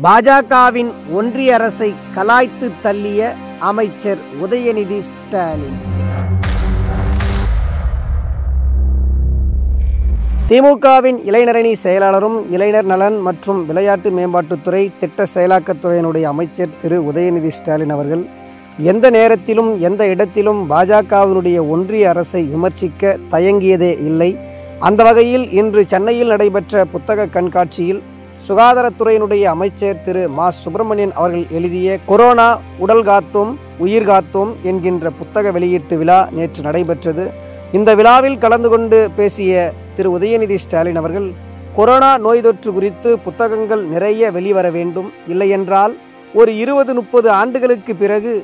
பாஜகவின் ஒன்றிய அரசை கலாய்த்து தள்ளிய அமைச்சர் உதயநிதி ஸ்டாலின். திமுகவின் இளைஞரணி செயலாளரும் இளைஞர் நலன் மற்றும் விளையாட்டு மேம்பாட்டுத்துறை திட்ட செயலாக்கத்துறையினுடைய அமைச்சர் திரு உதயநிதி ஸ்டாலின் அவர்கள் எந்த நேரத்திலும் எந்த இடத்திலும் பாஜகவினுடைய ஒன்றிய அரசை விமர்சிக்க தயங்கியதே இல்லை. அந்த வகையில் இன்று சென்னையில் நடைபெற்ற புத்தக கண்காட்சியில் சுகாதாரத்துறையினுடைய அமைச்சர் திரு மா சுப்பிரமணியன் அவர்கள் எழுதிய கொரோனா உடல் காத்தோம் உயிர் காத்தோம் என்கின்ற புத்தக வெளியீட்டு விழா நேற்று நடைபெற்றது. இந்த விழாவில் கலந்து கொண்டு பேசிய திரு உதயநிதி ஸ்டாலின் அவர்கள், கொரோனா நோய் தொற்று குறித்து புத்தகங்கள் நிறைய வெளிவர வேண்டும், இல்லையென்றால் ஒரு 20-30 ஆண்டுகளுக்கு பிறகு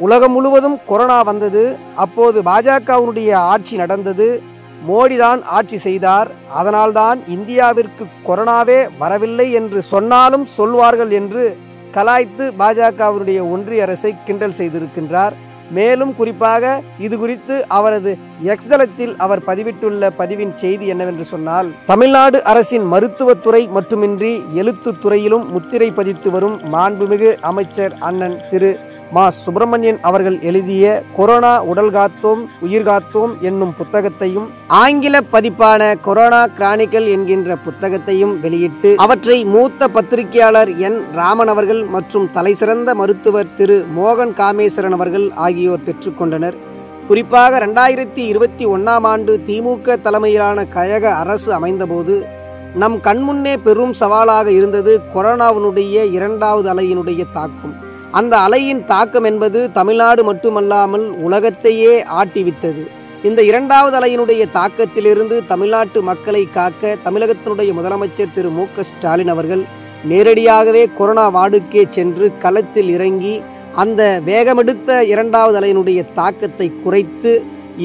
உலகம் முழுவதும் கொரோனா வந்தது, அப்போது பாஜகவினுடைய ஆட்சி நடந்தது, மோடிதான் ஆட்சி செய்தார், அதனால்தான் இந்தியாவிற்கு கொரோனாவே வரவில்லை என்று சொன்னாலும் சொல்வார்கள் என்று கலாய்த்து பாஜகவினுடைய ஒன்றிய அரசை கிண்டல் செய்திருக்கின்றார். மேலும் குறிப்பாக இது குறித்து அவரது எக்ஸ் தளத்தில் அவர் பதிவிட்டுள்ள பதிவின் செய்தி என்னவென்று சொன்னால், தமிழ்நாடு அரசின் மருத்துவத்துறை மட்டுமின்றி எழுத்துத்துறையிலும் முத்திரை பதித்து வரும் மாண்புமிகு அமைச்சர் அண்ணன் திரு மா சுப்பிரமணியன் அவர்கள் எழுதிய கொரோனா உடல் காத்தோம் உயிர் காத்தோம் என்னும் புத்தகத்தையும் ஆங்கில பதிப்பான கொரோனா கிரானிக்கல் என்கின்ற புத்தகத்தையும் வெளியிட்டு அவற்றை மூத்த பத்திரிகையாளர் என் ராமன் அவர்கள் மற்றும் தலைசிறந்த மருத்துவர் திரு மோகன் காமேஸ்வரன் அவர்கள் ஆகியோர் பெற்றுக்கொண்டனர். குறிப்பாக 2021ஆம் ஆண்டு திமுக தலைமையிலான கழக அரசு அமைந்தபோது நம் கண்முன்னே பெரும் சவாலாக இருந்தது கொரோனாவினுடைய 2வது அலையினுடைய தாக்கம். அந்த அலையின் தாக்கம் என்பது தமிழ்நாடு மட்டுமல்லாமல் உலகத்தையே ஆட்டிவிட்டது. இந்த 2வது அலையினுடைய தாக்கத்திலிருந்து தமிழ்நாட்டு மக்களை காக்க தமிழகத்தினுடைய முதலமைச்சர் திரு மு.க. ஸ்டாலின் அவர்கள் நேரடியாகவே கொரோனா வார்டுக்கே சென்று களத்தில் இறங்கி அந்த வேகமெடுத்த 2வது அலையினுடைய தாக்கத்தை குறைத்து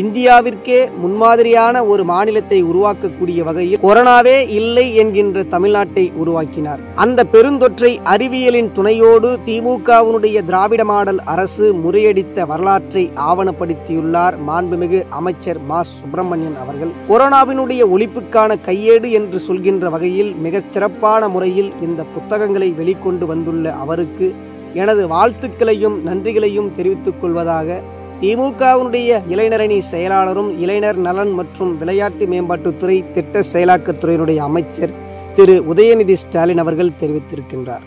இந்தியாவிற்கே முன்மாதிரியான ஒரு மாநிலத்தை உருவாக்கக்கூடிய வகையில் கொரோனாவே இல்லை என்கின்ற தமிழ்நாட்டை உருவாக்கினார். அந்த பெருந்தொற்றை அறிவியலின் துணையோடு திமுகவினுடைய திராவிட மாடல் அரசு முறியடித்த வரலாற்றை ஆவணப்படுத்தியுள்ளார் மாண்புமிகு அமைச்சர் மா சுப்பிரமணியன் அவர்கள். கொரோனாவினுடைய ஒழிப்புக்கான கையேடு என்று சொல்கின்ற வகையில் மிக சிறப்பான முறையில் இந்த புத்தகங்களை வெளிக்கொண்டு வந்துள்ள அவருக்கு எனது வாழ்த்துக்களையும் நன்றிகளையும் தெரிவித்துக் கொள்வதாக திமுகவினுடைய இளைஞரணி செயலாளரும் இளைஞர் நலன் மற்றும் விளையாட்டு மேம்பாட்டுத்துறை திட்ட செயலாக்கத்துறையினுடைய அமைச்சர் திரு உதயநிதி ஸ்டாலின் அவர்கள் தெரிவித்திருக்கின்றார்.